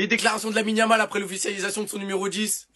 Les déclarations de Lamine Yamal après l'officialisation de son numéro 10.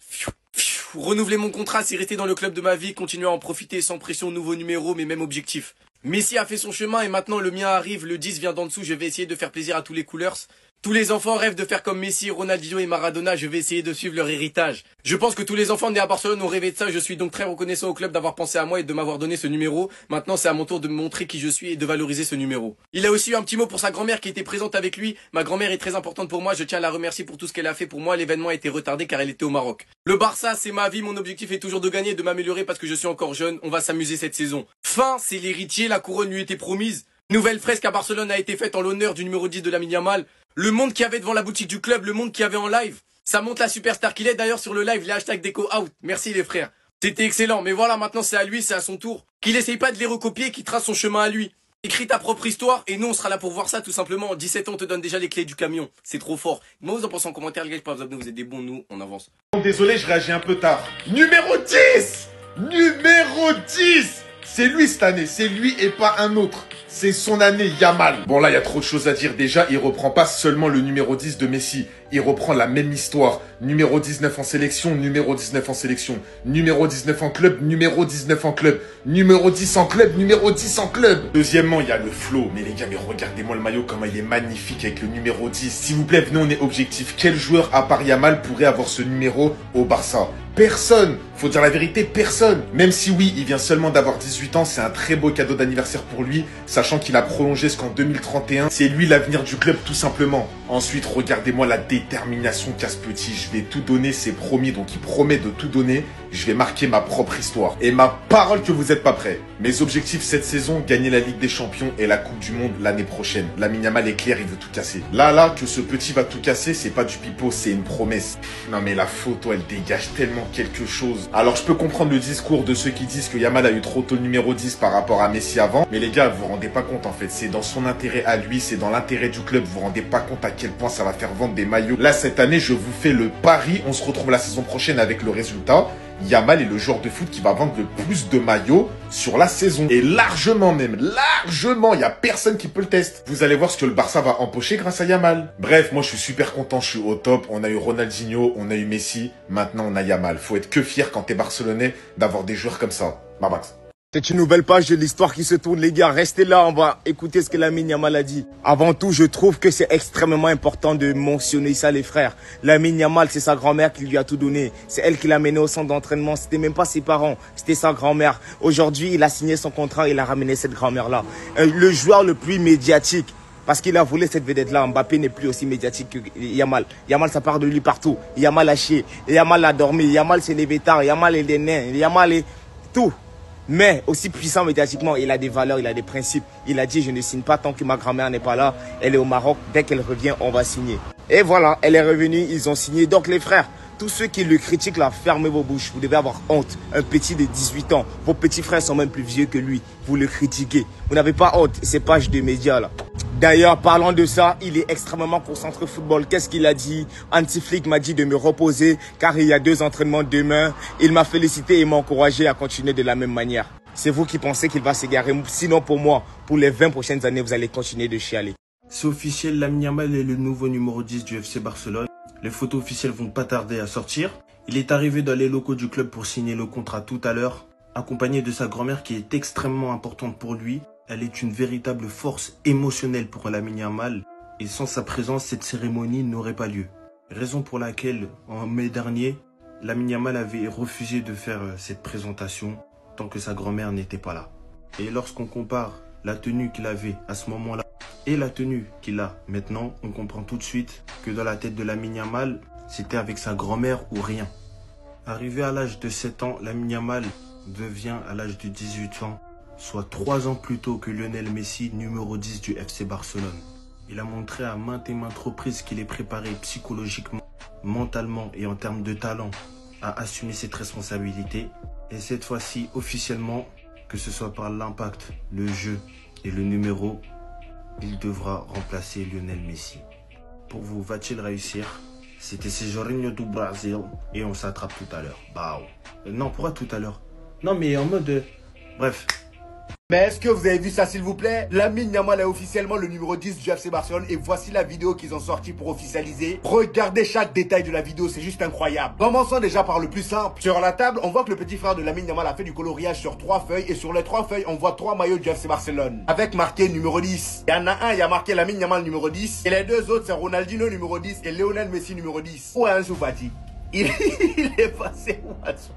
Renouveler mon contrat, c'est rester dans le club de ma vie, continuer à en profiter sans pression, nouveau numéro, mais même objectif. Messi a fait son chemin et maintenant le mien arrive, le 10 vient d'en dessous, je vais essayer de faire plaisir à tous les couleurs. Tous les enfants rêvent de faire comme Messi, Ronaldinho et Maradona, je vais essayer de suivre leur héritage. Je pense que tous les enfants nés à Barcelone ont rêvé de ça, je suis donc très reconnaissant au club d'avoir pensé à moi et de m'avoir donné ce numéro. Maintenant c'est à mon tour de me montrer qui je suis et de valoriser ce numéro. Il a aussi eu un petit mot pour sa grand-mère qui était présente avec lui. Ma grand-mère est très importante pour moi, je tiens à la remercier pour tout ce qu'elle a fait pour moi. L'événement a été retardé car elle était au Maroc. Le Barça c'est ma vie, mon objectif est toujours de gagner et de m'améliorer parce que je suis encore jeune. On va s'amuser cette saison. Fin, c'est l'héritier, la couronne lui était promise. Nouvelle fresque à Barcelone a été faite en l'honneur du numéro 10 de Lamine Yamal. Le monde qu'il y avait devant la boutique du club, le monde qu'il y avait en live. Ça montre la superstar qu'il est. D'ailleurs, sur le live, les hashtags déco out. Merci les frères. C'était excellent. Mais voilà, maintenant c'est à lui, c'est à son tour. Qu'il essaye pas de les recopier, qu'il trace son chemin à lui. Écris ta propre histoire et nous on sera là pour voir ça tout simplement. En 17 ans on te donne déjà les clés du camion. C'est trop fort. Moi vous en pensez en commentaire les gars, je pas vous abonner, vous êtes des bons, nous on avance. Désolé, je réagis un peu tard. Numéro 10. Numéro 10. C'est lui cette année, c'est lui et pas un autre. C'est son année, Yamal. Bon là, il y a trop de choses à dire. Déjà, il reprend pas seulement le numéro 10 de Messi. Il reprend la même histoire. Numéro 19 en sélection, numéro 19 en sélection. Numéro 19 en club, numéro 19 en club. Numéro 10 en club, numéro 10 en club. Deuxièmement, il y a le flow. Mais les gars, mais regardez-moi le maillot, comment il est magnifique avec le numéro 10. S'il vous plaît, venez, on est objectif. Quel joueur, à part Yamal, pourrait avoir ce numéro au Barça? Personne. Faut dire la vérité, personne. Même si oui, il vient seulement d'avoir 18 ans, c'est un très beau cadeau d'anniversaire pour lui, sachant qu'il a prolongé jusqu'en 2031. C'est lui l'avenir du club, tout simplement. Ensuite, regardez-moi la détermination qu'a ce petit. Je vais tout donner, c'est promis, donc il promet de tout donner. Je vais marquer ma propre histoire. Et ma parole que vous n'êtes pas prêts. Mes objectifs cette saison, gagner la Ligue des Champions et la Coupe du Monde l'année prochaine. Lamine Yamal est clair, il veut tout casser. Là, que ce petit va tout casser, c'est pas du pipeau, c'est une promesse. Non mais la photo, elle dégage tellement quelque chose. Alors je peux comprendre le discours de ceux qui disent que Yamal a eu trop tôt le numéro 10 par rapport à Messi avant. Mais les gars, vous vous rendez pas compte en fait. C'est dans son intérêt à lui, c'est dans l'intérêt du club. Vous vous rendez pas compte à quel point ça va faire vendre des maillots. Là, cette année, je vous fais le pari. On se retrouve la saison prochaine avec le résultat. Yamal est le joueur de foot qui va vendre le plus de maillots sur la saison. Et largement même, largement, il n'y a personne qui peut le tester. Vous allez voir ce que le Barça va empocher grâce à Yamal. Bref, moi je suis super content, je suis au top. On a eu Ronaldinho, on a eu Messi, maintenant on a Yamal. Faut être que fier quand t'es barcelonais d'avoir des joueurs comme ça. Max. C'est une nouvelle page de l'histoire qui se tourne, les gars. Restez là, on va écouter ce que Lamine Yamal a dit. Avant tout, je trouve que c'est extrêmement important de mentionner ça, les frères. Lamine Yamal, c'est sa grand-mère qui lui a tout donné. C'est elle qui l'a mené au centre d'entraînement. C'était même pas ses parents, c'était sa grand-mère. Aujourd'hui, il a signé son contrat, il a ramené cette grand-mère-là. Le joueur le plus médiatique. Parce qu'il a volé cette vedette-là. Mbappé n'est plus aussi médiatique que Yamal. Yamal, ça part de lui partout. Yamal a chié. Yamal a dormi. Yamal s'est levé tard. Yamal est des nains. Yamal est tout. Mais aussi puissant médiatiquement, il a des valeurs, il a des principes. Il a dit, je ne signe pas tant que ma grand-mère n'est pas là. Elle est au Maroc. Dès qu'elle revient, on va signer. Et voilà, elle est revenue, ils ont signé. Donc les frères, tous ceux qui le critiquent là, fermez vos bouches. Vous devez avoir honte. Un petit de 18 ans. Vos petits frères sont même plus vieux que lui. Vous le critiquez. Vous n'avez pas honte. Ces pages de médias là. D'ailleurs, parlant de ça, il est extrêmement concentré football. Qu'est-ce qu'il a dit? Anti-Flick m'a dit de me reposer car il y a 2 entraînements demain. Il m'a félicité et m'a encouragé à continuer de la même manière. C'est vous qui pensez qu'il va s'égarer. Sinon, pour moi, pour les 20 prochaines années, vous allez continuer de chialer. C'est officiel, Lamine Yamal est le nouveau numéro 10 du FC Barcelone. Les photos officielles vont pas tarder à sortir. Il est arrivé dans les locaux du club pour signer le contrat tout à l'heure, accompagné de sa grand-mère qui est extrêmement importante pour lui. Elle est une véritable force émotionnelle pour Lamine Yamal et sans sa présence, cette cérémonie n'aurait pas lieu. Raison pour laquelle, en mai dernier, Lamine Yamal avait refusé de faire cette présentation tant que sa grand-mère n'était pas là. Et lorsqu'on compare la tenue qu'il avait à ce moment-là et la tenue qu'il a maintenant, on comprend tout de suite que dans la tête de Lamine Yamal, c'était avec sa grand-mère ou rien. Arrivé à l'âge de 7 ans, Lamine Yamal devient à l'âge de 18 ans, soit 3 ans plus tôt que Lionel Messi, numéro 10 du FC Barcelone. Il a montré à maintes et maintes reprises qu'il est préparé psychologiquement, mentalement et en termes de talent à assumer cette responsabilité. Et cette fois-ci, officiellement, que ce soit par l'impact, le jeu et le numéro, il devra remplacer Lionel Messi. Pour vous, va-t-il réussir? C'était Cejorinho do Brasil et on s'attrape tout à l'heure. Non, pourquoi tout à l'heure? Non, mais en mode... Bref. Mais est-ce que vous avez vu ça s'il vous plaît? Lamine Yamal est officiellement le numéro 10 du FC Barcelone et voici la vidéo qu'ils ont sortie pour officialiser. Regardez chaque détail de la vidéo, c'est juste incroyable. Commençons déjà par le plus simple. Sur la table, on voit que le petit frère de Lamine Yamal a fait du coloriage sur 3 feuilles et sur les 3 feuilles, on voit 3 maillots du FC Barcelone avec marqué numéro 10. Il y en a un, il y a marqué Lamine Yamal numéro 10 et les deux autres c'est Ronaldinho numéro 10 et Lionel Messi numéro 10. Ou un Fati. Il est passé où?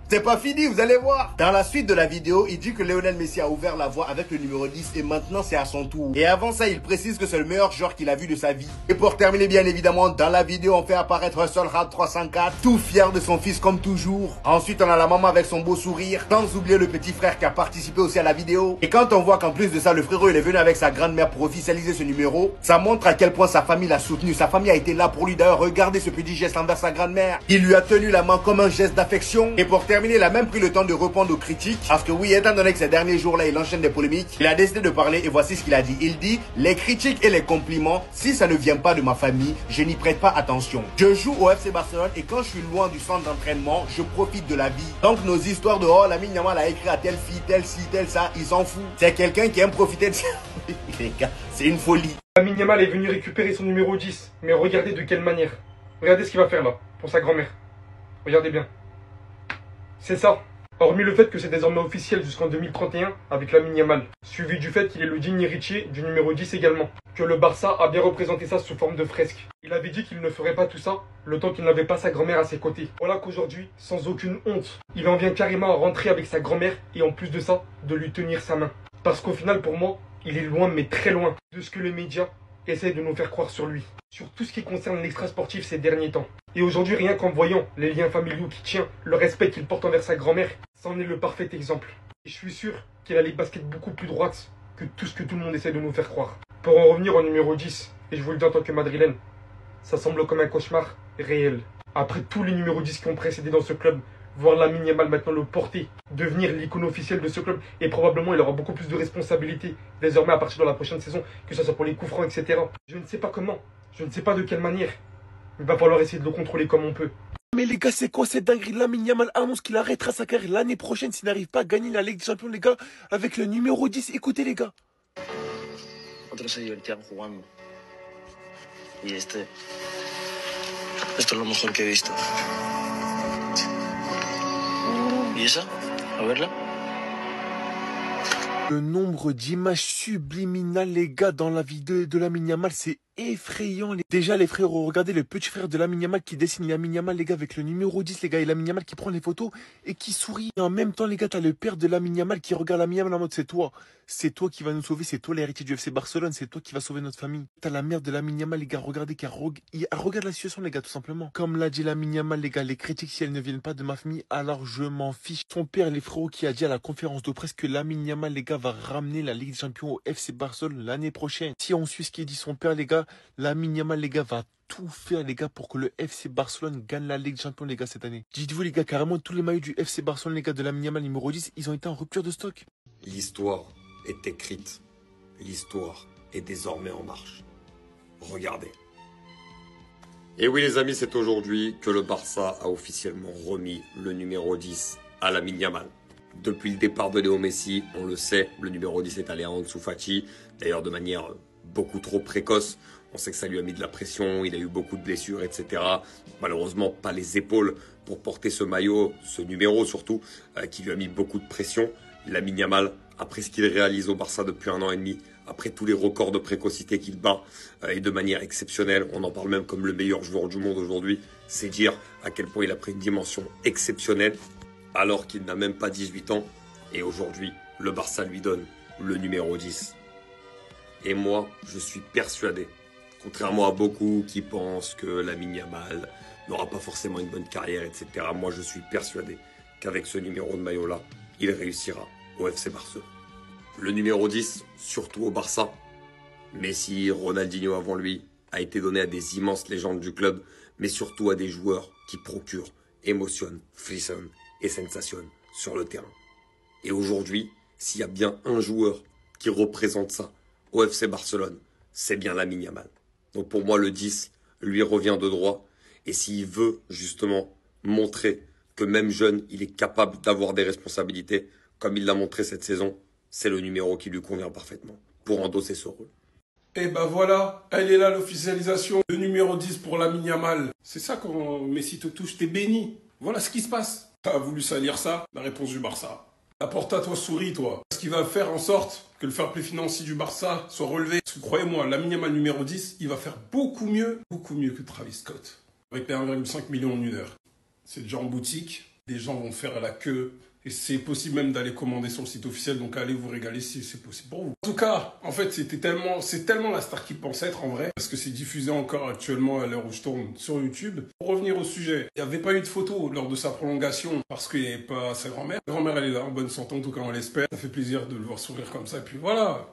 C'est pas fini, vous allez voir. Dans la suite de la vidéo, il dit que Lionel Messi a ouvert la voie avec le numéro 10 et maintenant c'est à son tour. Et avant ça, il précise que c'est le meilleur joueur qu'il a vu de sa vie. Et pour terminer bien évidemment, dans la vidéo, on fait apparaître un seul Rad 304, tout fier de son fils comme toujours. Ensuite, on a la maman avec son beau sourire, sans oublier le petit frère qui a participé aussi à la vidéo. Et quand on voit qu'en plus de ça, le frérot il est venu avec sa grand-mère pour officialiser ce numéro, ça montre à quel point sa famille l'a soutenu. Sa famille a été là pour lui. D'ailleurs, regardez ce petit geste envers sa grand-mère. Il lui a tenu la main comme un geste d'affection. Et pour terminer, il a même pris le temps de répondre aux critiques. Parce que oui, étant donné que ces derniers jours-là, il enchaîne des polémiques, il a décidé de parler et voici ce qu'il a dit. Il dit, les critiques et les compliments, si ça ne vient pas de ma famille, je n'y prête pas attention. Je joue au FC Barcelone et quand je suis loin du centre d'entraînement, je profite de la vie. Donc nos histoires de oh, Lamine Yamal a écrit à telle fille, telle ci, telle ça, ils s'en foutent. C'est quelqu'un qui aime profiter de ça. Les gars, c'est une folie. Lamine Yamal est venu récupérer son numéro 10. Mais regardez de quelle manière. Regardez ce qu'il va faire là, pour sa grand-mère. Regardez bien. C'est ça. Hormis le fait que c'est désormais officiel jusqu'en 2031 avec Lamine Yamal. Suivi du fait qu'il est le digne héritier du numéro 10 également. Que le Barça a bien représenté ça sous forme de fresque. Il avait dit qu'il ne ferait pas tout ça le temps qu'il n'avait pas sa grand-mère à ses côtés. Voilà qu'aujourd'hui, sans aucune honte, il en vient carrément à rentrer avec sa grand-mère et en plus de ça, de lui tenir sa main. Parce qu'au final, pour moi, il est loin mais très loin de ce que les médias essaient de nous faire croire sur lui. Sur tout ce qui concerne l'extra-sportif ces derniers temps. Et aujourd'hui, rien qu'en voyant les liens familiaux qu'il tient, le respect qu'il porte envers sa grand-mère, c'en est le parfait exemple. Et je suis sûr qu'il a les baskets beaucoup plus droites que tout ce que tout le monde essaie de nous faire croire. Pour en revenir au numéro 10, et je vous le dis en tant que madrilène, ça semble comme un cauchemar réel. Après tous les numéros 10 qui ont précédé dans ce club, voir Lamine Yamal maintenant le porter, devenir l'icône officielle de ce club, et probablement il aura beaucoup plus de responsabilités désormais à partir de la prochaine saison, que ce soit pour les coups francs, etc. Je ne sais pas comment, je ne sais pas de quelle manière, il va falloir essayer de le contrôler comme on peut. Mais les gars, c'est quoi cette dinguerie? Lamine Yamal annonce qu'il arrêtera sa carrière l'année prochaine s'il n'arrive pas à gagner la Ligue des Champions, les gars, avec le numéro 10. Écoutez, les gars. Otros se divertían jugando. Y esto es lo mejor que he visto. ¿Y esa? A verla. Le nombre d'images subliminales, les gars, dans la vidéo de Lamine Yamal, c'est effrayant. Déjà, les frères, regardez le petit frère de Lamine Yamal qui dessine Lamine Yamal, les gars, avec le numéro 10, les gars, et Lamine Yamal qui prend les photos et qui sourit. Et en même temps, les gars, t'as le père de Lamine Yamal qui regarde Lamine Yamal en mode, c'est toi qui vas nous sauver, c'est toi l'héritier du FC Barcelone, c'est toi qui vas sauver notre famille. T'as la mère de Lamine Yamal, les gars, regardez, regarde la situation, les gars, tout simplement. Comme l'a dit Lamine Yamal, les gars, les critiques, si elles ne viennent pas de ma famille, alors je m'en fiche. Son père, les frérots, qui a dit à la conférence de presse que Lamine Yamal, les gars, va ramener la Ligue des Champions au FC Barcelone l'année prochaine. Si on suit ce qu'il dit son père, les gars, Lamine Yamal, les gars, va tout faire, les gars, pour que le FC Barcelone gagne la Ligue des Champions, les gars, cette année. Dites-vous, les gars, carrément, tous les maillots du FC Barcelone, les gars, de Lamine Yamal numéro 10, ils ont été en rupture de stock. L'histoire est écrite. L'histoire est désormais en marche. Regardez. Et oui, les amis, c'est aujourd'hui que le Barça a officiellement remis le numéro 10 à Lamine Yamal. Depuis le départ de Léo Messi, on le sait, le numéro 10 est allé à Ansu Fati, d'ailleurs de manière beaucoup trop précoce. On sait que ça lui a mis de la pression, il a eu beaucoup de blessures, etc. Malheureusement, pas les épaules pour porter ce maillot, ce numéro surtout, qui lui a mis beaucoup de pression. Lamine Yamal, après ce qu'il réalise au Barça depuis 1 an et demi, après tous les records de précocité qu'il bat, et de manière exceptionnelle, on en parle même comme le meilleur joueur du monde aujourd'hui, c'est dire à quel point il a pris une dimension exceptionnelle, alors qu'il n'a même pas 18 ans. Et aujourd'hui, le Barça lui donne le numéro 10. Et moi, je suis persuadé, contrairement à beaucoup qui pensent que Lamine Yamal n'aura pas forcément une bonne carrière, etc. Moi, je suis persuadé qu'avec ce numéro de maillot-là, il réussira au FC Barcelone. Le numéro 10, surtout au Barça, Messi, Ronaldinho avant lui, a été donné à des immenses légendes du club, mais surtout à des joueurs qui procurent, émotionnent, frissonnent et sensationnent sur le terrain. Et aujourd'hui, s'il y a bien un joueur qui représente ça au FC Barcelone, c'est bien Lamine Yamal. Donc pour moi, le 10 lui revient de droit. Et s'il veut justement montrer que même jeune, il est capable d'avoir des responsabilités, comme il l'a montré cette saison, C'est le numéro qui lui convient parfaitement pour endosser ce rôle. Et ben voilà, elle est là l'officialisation. Le numéro 10 pour Lamine Yamal. C'est ça quand Messi te touche, t'es béni. Voilà ce qui se passe. T'as voulu salir ça? La réponse du Barça. Apporte à toi, souris toi. Ce qui va faire en sorte que le fair play financier du Barça soit relevé. Parce que croyez-moi, Lamine Yamal numéro 10, il va faire beaucoup mieux que Travis Scott. Avec les 1,5 million en une heure. C'est déjà en boutique, des gens vont faire la queue. Et c'est possible même d'aller commander sur le site officiel, donc allez vous régaler si c'est possible pour vous. En tout cas, en fait, c'est tellement la star qu'il pense être en vrai, parce que c'est diffusé encore actuellement à l'heure où je tourne sur YouTube. Pour revenir au sujet, il n'y avait pas eu de photo lors de sa prolongation, parce qu'il n'y avait pas sa grand-mère. Sa grand-mère, elle est là, en bonne santé, en tout cas on l'espère. Ça fait plaisir de le voir sourire comme ça, et puis voilà.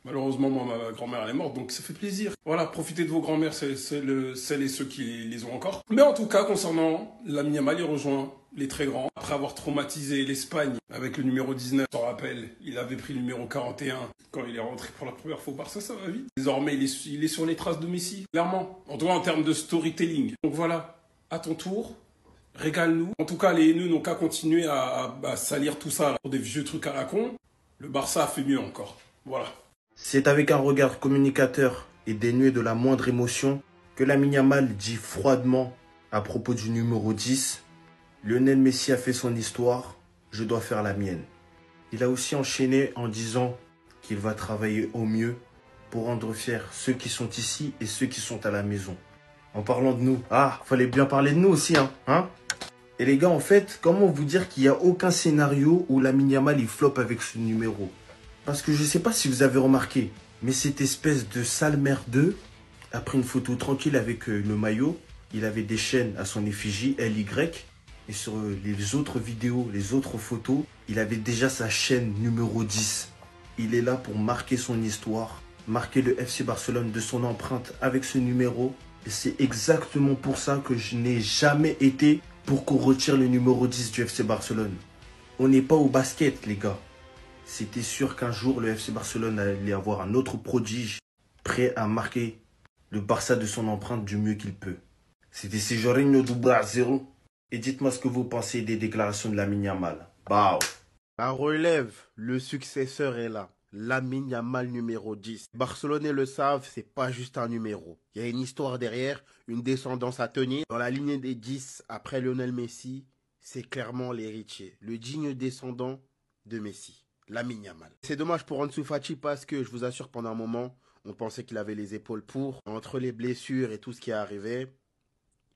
Malheureusement, moi, ma grand-mère, elle est morte, donc ça fait plaisir. Voilà, profitez de vos grand-mères, celles et ceux qui les ont encore. Mais en tout cas, concernant Lamine Yamal, il rejoint les très grands. Après avoir traumatisé l'Espagne avec le numéro 19, je te rappelle, il avait pris le numéro 41 quand il est rentré pour la première fois au Barça, ça va vite. Désormais, il est sur les traces de Messi, clairement. En tout cas, en termes de storytelling. Donc voilà, à ton tour, régale-nous. En tout cas, les haineux n'ont qu'à continuer à salir tout ça là, pour des vieux trucs à la con. Le Barça a fait mieux encore. Voilà. C'est avec un regard communicateur et dénué de la moindre émotion que Lamine Yamal dit froidement à propos du numéro 10 « Lionel Messi a fait son histoire, je dois faire la mienne ». Il a aussi enchaîné en disant qu'il va travailler au mieux pour rendre fiers ceux qui sont ici et ceux qui sont à la maison. En parlant de nous, fallait bien parler de nous aussi, hein. Et les gars, en fait, comment vous dire qu'il n'y a aucun scénario où Lamine Yamal il floppe avec ce numéro? Parce que je ne sais pas si vous avez remarqué, mais cette espèce de sale merdeux a pris une photo tranquille avec le maillot. Il avait des chaînes à son effigie, LY. Et sur les autres vidéos, les autres photos, il avait déjà sa chaîne numéro 10. Il est là pour marquer son histoire, marquer le FC Barcelone de son empreinte avec ce numéro. Et c'est exactement pour ça que je n'ai jamais été pour qu'on retire le numéro 10 du FC Barcelone. On n'est pas au basket, les gars. C'était sûr qu'un jour, le FC Barcelone allait avoir un autre prodige prêt à marquer le Barça de son empreinte du mieux qu'il peut. C'était Sejourinho do Brasil. Et dites-moi ce que vous pensez des déclarations de Lamine Yamal. Bah. La relève, le successeur est là. Lamine Yamal numéro 10. Les Barcelonais le savent, c'est pas juste un numéro. Il y a une histoire derrière, une descendance à tenir. Dans la lignée des 10, après Lionel Messi, c'est clairement l'héritier, le digne descendant de Messi, Lamine Yamal. C'est dommage pour Ansu Fati parce que je vous assure, pendant un moment, on pensait qu'il avait les épaules pour. Entre les blessures et tout ce qui est arrivé,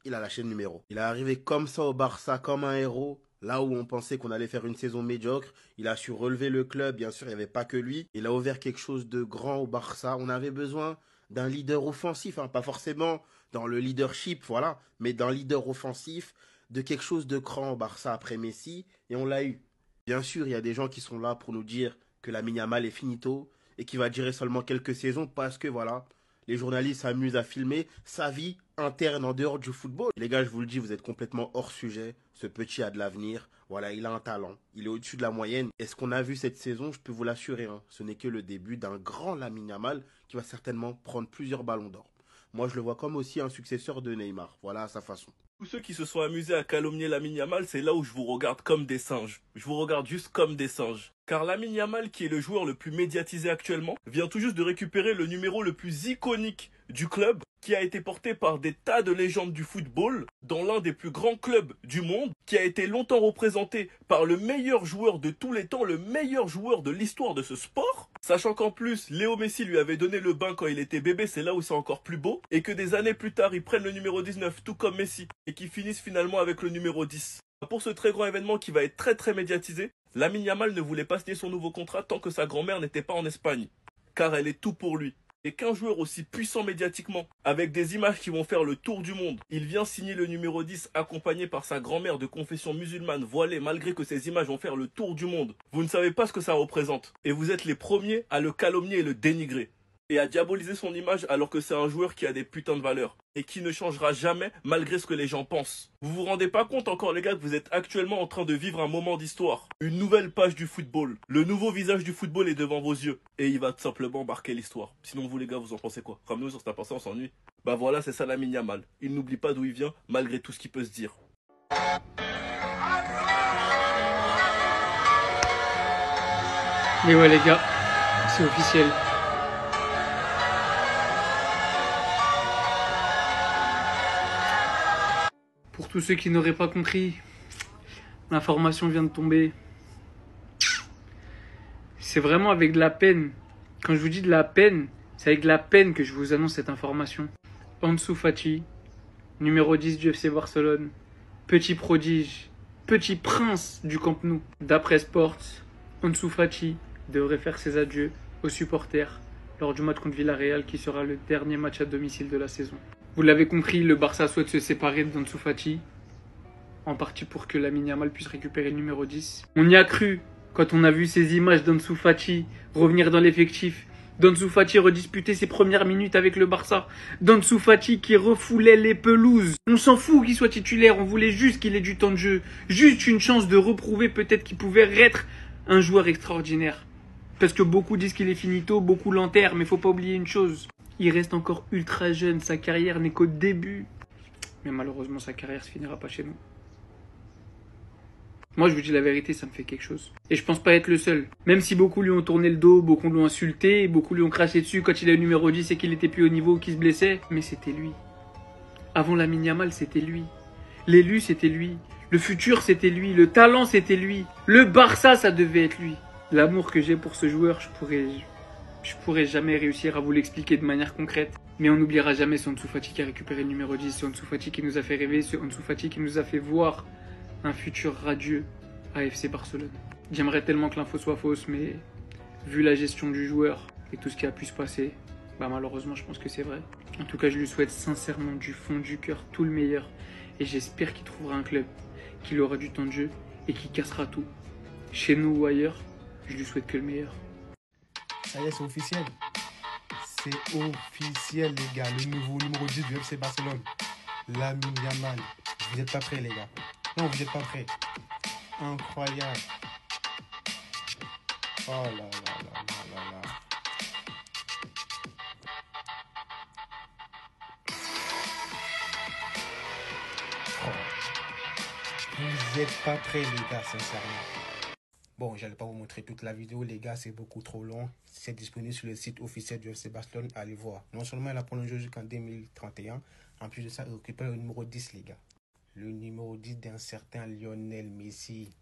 il a lâché le numéro. Il est arrivé comme ça au Barça, comme un héros. Là où on pensait qu'on allait faire une saison médiocre, il a su relever le club. Bien sûr, il n'y avait pas que lui. Il a ouvert quelque chose de grand au Barça. On avait besoin d'un leader offensif, pas forcément dans le leadership, voilà, mais d'un leader offensif, de quelque chose de grand au Barça après Messi. Et on l'a eu. Bien sûr, il y a des gens qui sont là pour nous dire que Lamine Yamal est finito et qu'il va durer seulement quelques saisons parce que, voilà, les journalistes s'amusent à filmer sa vie interne en dehors du football. Les gars, je vous le dis, vous êtes complètement hors sujet. Ce petit a de l'avenir. Voilà, il a un talent. Il est au-dessus de la moyenne. Et ce qu'on a vu cette saison, je peux vous l'assurer, ce n'est que le début d'un grand Lamine Yamal qui va certainement prendre plusieurs ballons d'or. Moi, je le vois comme aussi un successeur de Neymar. Voilà, à sa façon. Tous ceux qui se sont amusés à calomnier Lamine Yamal, c'est là où je vous regarde comme des singes. Je vous regarde juste comme des singes. Car Lamine Yamal, qui est le joueur le plus médiatisé actuellement, vient tout juste de récupérer le numéro le plus iconique du club, qui a été porté par des tas de légendes du football, dans l'un des plus grands clubs du monde, qui a été longtemps représenté par le meilleur joueur de tous les temps, le meilleur joueur de l'histoire de ce sport. Sachant qu'en plus, Léo Messi lui avait donné le bain quand il était bébé, c'est là où c'est encore plus beau, et que des années plus tard, ils prennent le numéro 19, tout comme Messi, et qu'ils finissent finalement avec le numéro 10. Pour ce très grand événement qui va être très très médiatisé, Lamine Yamal ne voulait pas signer son nouveau contrat tant que sa grand-mère n'était pas en Espagne, car elle est tout pour lui. Et qu'un joueur aussi puissant médiatiquement, avec des images qui vont faire le tour du monde, il vient signer le numéro 10 accompagné par sa grand-mère de confession musulmane voilée malgré que ces images vont faire le tour du monde. Vous ne savez pas ce que ça représente. Et vous êtes les premiers à le calomnier et le dénigrer. Et à diaboliser son image alors que c'est un joueur qui a des putains de valeurs. Et qui ne changera jamais malgré ce que les gens pensent. Vous vous rendez pas compte encore les gars que vous êtes actuellement en train de vivre un moment d'histoire. Une nouvelle page du football. Le nouveau visage du football est devant vos yeux. Et il va tout simplement marquer l'histoire. Sinon vous les gars vous en pensez quoi? Ramenez-nous sur cette pensée, on s'ennuie. Bah voilà, c'est ça Lamine Yamal. Il n'oublie pas d'où il vient malgré tout ce qui peut se dire. Mais ouais les gars, c'est officiel. Pour tous ceux qui n'auraient pas compris, l'information vient de tomber. C'est vraiment avec de la peine. Quand je vous dis de la peine, c'est avec de la peine que je vous annonce cette information. Ansu Fati, numéro 10 du FC Barcelone, petit prodige, petit prince du Camp Nou. D'après Sports, Ansu Fati devrait faire ses adieux aux supporters lors du match contre Villarreal qui sera le dernier match à domicile de la saison. Vous l'avez compris, le Barça souhaite se séparer d'Ansu Fati, en partie pour que Lamine Yamal puisse récupérer le numéro 10. On y a cru quand on a vu ces images d'Ansu Fati revenir dans l'effectif, d'Ansu Fati redisputer ses premières minutes avec le Barça, d'Ansu Fati qui refoulait les pelouses. On s'en fout qu'il soit titulaire, on voulait juste qu'il ait du temps de jeu, juste une chance de reprouver peut-être qu'il pouvait être un joueur extraordinaire. Parce que beaucoup disent qu'il est finito, beaucoup l'enterrent, mais faut pas oublier une chose, il reste encore ultra jeune, sa carrière n'est qu'au début. Mais malheureusement sa carrière se finira pas chez nous. Moi, je vous dis la vérité, ça me fait quelque chose. Et je pense pas être le seul. Même si beaucoup lui ont tourné le dos, beaucoup l'ont insulté, beaucoup lui ont craché dessus quand il a eu le numéro 10 et qu'il était plus au niveau, qu'il se blessait. Mais c'était lui. Avant Lamine Yamal, c'était lui. L'élu, c'était lui. Le futur, c'était lui. Le talent, c'était lui. Le Barça, ça devait être lui. L'amour que j'ai pour ce joueur, je pourrais jamais réussir à vous l'expliquer de manière concrète. Mais on n'oubliera jamais ce Ansu Fati qui a récupéré le numéro 10, ce Ansu Fati qui nous a fait rêver, ce Ansu Fati qui nous a fait voir un futur radieux à FC Barcelone. J'aimerais tellement que l'info soit fausse, mais vu la gestion du joueur et tout ce qui a pu se passer, malheureusement je pense que c'est vrai. En tout cas, je lui souhaite sincèrement du fond du cœur tout le meilleur et j'espère qu'il trouvera un club, qu'il aura du temps de jeu et qu'il cassera tout. Chez nous ou ailleurs, je lui souhaite que le meilleur. Ça y est, c'est officiel. C'est officiel, les gars. Le nouveau numéro 10 du FC Barcelone. Lamine Yamal. Vous n'êtes pas prêts, les gars. Non, vous n'êtes pas prêts. Incroyable. Oh là là là là là là. Oh. Vous n'êtes pas prêts, les gars, sincèrement. Bon, j'allais pas vous montrer toute la vidéo, les gars, c'est beaucoup trop long. C'est disponible sur le site officiel du FC Barcelone, allez voir. Non seulement il a prolongé jusqu'en 2031, en plus de ça, il récupère le numéro 10, les gars. Le numéro 10 d'un certain Lionel Messi.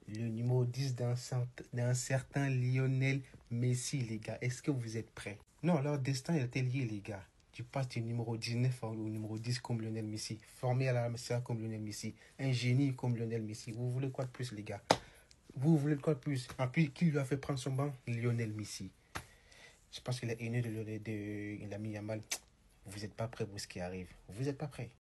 Le numéro 10 d'un certain Lionel Messi, les gars. Est-ce que vous êtes prêts? Non, leur destin était lié, les gars. Tu passes du numéro 19 au numéro 10 comme Lionel Messi. Formé à la MSA comme Lionel Messi. Un génie comme Lionel Messi. Vous voulez quoi de plus, les gars? Vous voulez quoi de plus? Et puis, qui lui a fait prendre son banc? Lionel Messi. Je pense qu'il est aîné de Lamine Yamal. Vous n'êtes pas prêts pour ce qui arrive. Vous n'êtes pas prêts.